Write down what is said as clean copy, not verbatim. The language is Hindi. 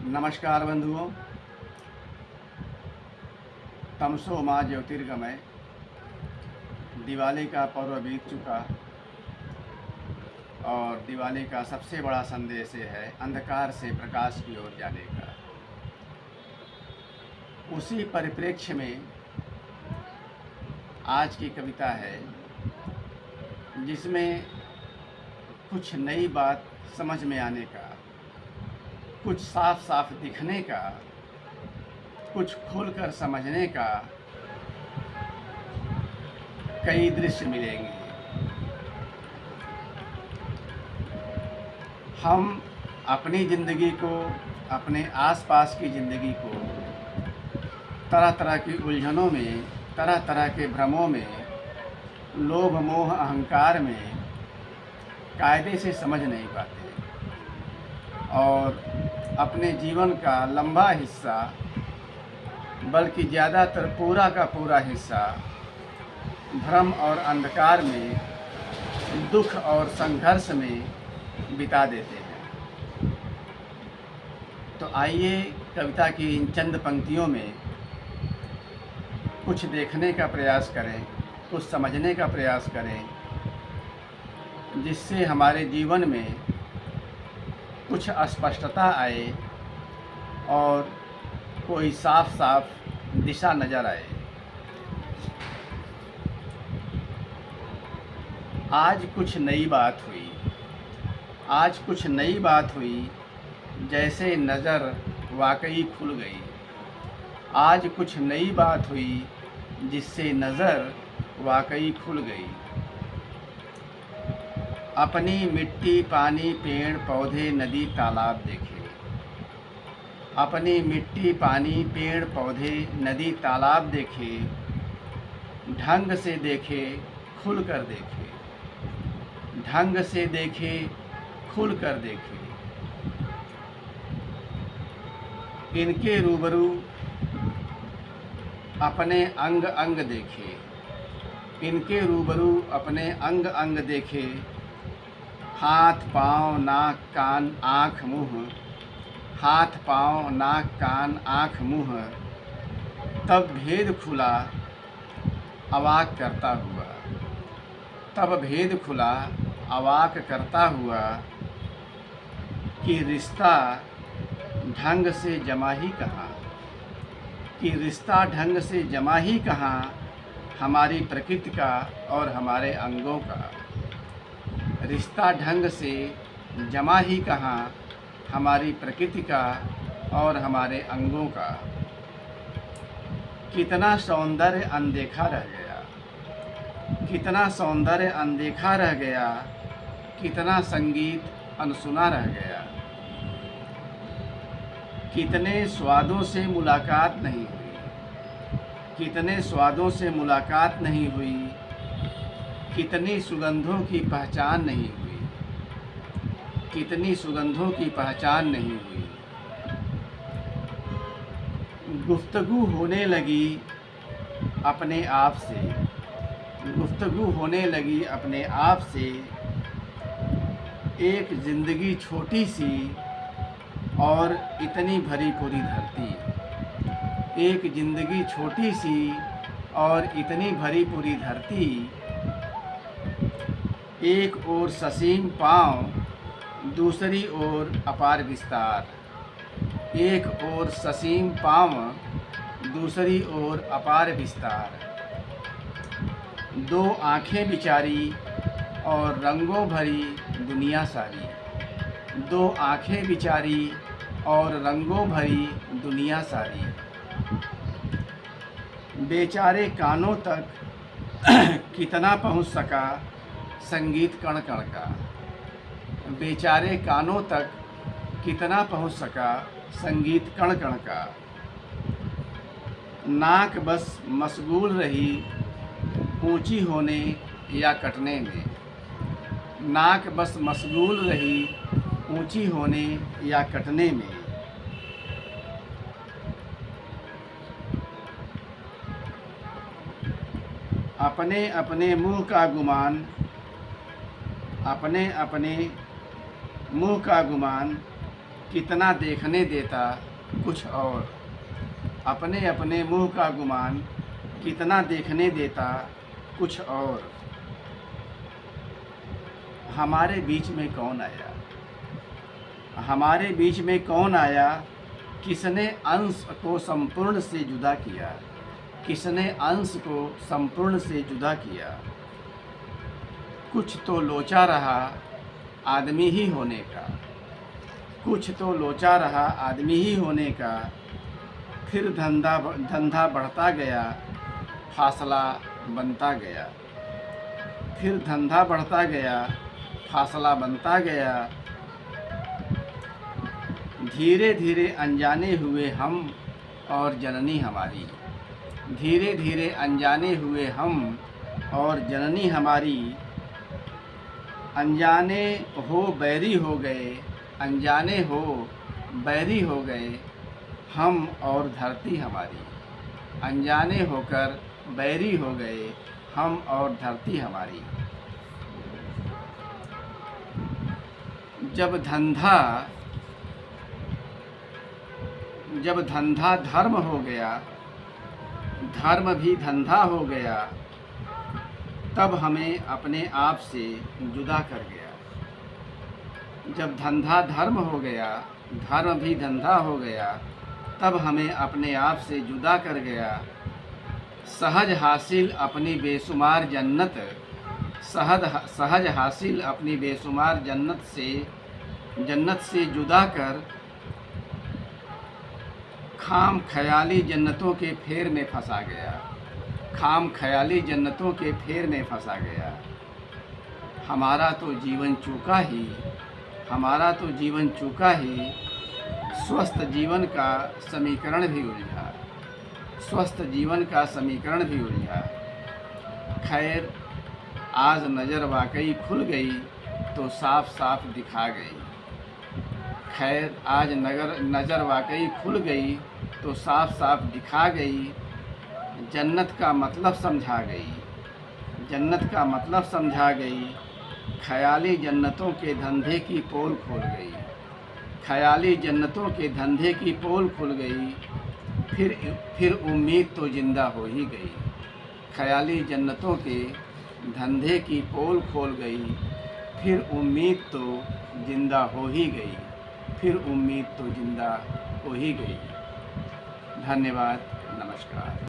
नमस्कार बंधुओं। तमसो माँ ज्योतिर्गमय। दिवाली का पर्व बीत चुका और दिवाली का सबसे बड़ा संदेश ये है अंधकार से प्रकाश की ओर जाने का। उसी परिप्रेक्ष्य में आज की कविता है जिसमें कुछ नई बात समझ में आने का, कुछ साफ साफ दिखने का, कुछ खोलकर समझने का कई दृश्य मिलेंगे। हम अपनी ज़िंदगी को, अपने आसपास की ज़िंदगी को तरह तरह की उलझनों में, तरह तरह के भ्रमों में, लोभ मोह अहंकार में कायदे से समझ नहीं पाते और अपने जीवन का लंबा हिस्सा, बल्कि ज़्यादातर पूरा का पूरा हिस्सा भ्रम और अंधकार में, दुख और संघर्ष में बिता देते हैं। तो आइए कविता की इन चंद पंक्तियों में कुछ देखने का प्रयास करें, कुछ समझने का प्रयास करें, जिससे हमारे जीवन में कुछ स्पष्टता आए और कोई साफ साफ दिशा नज़र आए। आज कुछ नई बात हुई, आज कुछ नई बात हुई, जैसे नज़र वाकई खुल गई। आज कुछ नई बात हुई जिससे नज़र वाकई खुल गई। अपनी मिट्टी पानी पेड़ पौधे नदी तालाब देखे, अपनी मिट्टी पानी पेड़ पौधे नदी तालाब देखे, ढंग से देखे खुल कर देखे, ढंग से देखे खुल कर देखे। इनके रूबरू अपने अंग अंग देखे, इनके रूबरू अपने अंग अंग देखे, हाथ पाँव नाक कान आँख मुँह, हाथ पाँव नाक कान आँख मुँह। तब भेद खुला अवाक करता हुआ, तब भेद खुला अवाक करता हुआ कि रिश्ता ढंग से जमा ही कहाँ, कि रिश्ता ढंग से जमा ही कहाँ, हमारी प्रकृति का और हमारे अंगों का। रिश्ता ढंग से जमा ही कहाँ, हमारी प्रकृति का और हमारे अंगों का। कितना सौंदर्य अनदेखा रह गया, कितना सौंदर्य अनदेखा रह गया, कितना संगीत अनसुना रह गया। कितने स्वादों से मुलाकात नहीं हुई, कितने स्वादों से मुलाकात नहीं हुई, कितनी सुगंधों की पहचान नहीं हुई, कितनी सुगंधों की पहचान नहीं हुई। गुफ्तगू होने लगी अपने आप से, गुफ्तगू होने लगी अपने आप से। एक ज़िंदगी छोटी सी और इतनी भरी पूरी धरती, एक ज़िंदगी छोटी सी और इतनी भरी पूरी धरती। एक ओर ससीम पाँव, दूसरी ओर अपार विस्तार, एक ओर ससीम पाँव, दूसरी ओर अपार विस्तार। दो आँखें बिचारी और रंगों भरी दुनिया सारी, दो आँखें बिचारी और रंगों भरी दुनिया सारी। बेचारे कानों तक कितना पहुँच सका संगीत कण कण का, बेचारे कानों तक कितना पहुँच सका संगीत कण कण का। नाक बस मशगूल रही ऊंची होने या कटने में, नाक बस मशगूल रही ऊंची होने या कटने में। अपने अपने मुँह का गुमान, अपने अपने मुँह का गुमान कितना देखने देता कुछ और। अपने अपने मुँह का गुमान कितना देखने देता कुछ और। हमारे बीच में कौन आया, हमारे बीच में कौन आया, किसने अंश को संपूर्ण से जुदा किया, किसने अंश को संपूर्ण से जुदा किया। कुछ तो लोचा रहा आदमी ही होने का, कुछ तो लोचा रहा आदमी ही होने का। फिर धंधा बढ़ता गया, फासला बनता गया। फिर धंधा बढ़ता गया, फासला बनता गया। धीरे धीरे अनजाने हुए हम और जननी हमारी, धीरे धीरे अनजाने हुए हम और जननी हमारी। अनजाने हो बैरी हो गए, अनजाने हो बैरी हो गए हम और धरती हमारी। अनजाने होकर बैरी हो गए हम और धरती हमारी। जब धंधा धर्म हो गया, धर्म भी धंधा हो गया, तब हमें अपने आप से जुदा कर गया। जब धंधा धर्म हो गया, धर्म भी धंधा हो गया, तब हमें अपने आप से जुदा कर गया। सहज हासिल अपनी बेशुमार जन्नत, सहज हासिल अपनी बेशुमार जन्नत से जुदा कर खाम ख्याली जन्नतों के फेर में फंसा गया, खाम ख्याली जन्नतों के फेर में फंसा गया। हमारा तो जीवन चूका ही, हमारा तो जीवन चूका ही, स्वस्थ जीवन का समीकरण भी उलझा, स्वस्थ जीवन का समीकरण भी उलझा। खैर आज नज़र वाकई खुल गई तो साफ साफ दिखा गई। खैर आज नज़र वाकई खुल गई तो साफ साफ दिखा गई। जन्नत का मतलब समझा गई, जन्नत का मतलब समझा गई। ख्याली जन्नतों के धंधे की पोल खोल गई, ख्याली जन्नतों के धंधे की पोल खुल गई। फिर उम्मीद तो जिंदा हो ही गई। ख्याली जन्नतों के धंधे की पोल खोल गई, फिर उम्मीद तो जिंदा हो ही गई, फिर उम्मीद तो जिंदा हो ही गई। धन्यवाद, नमस्कार।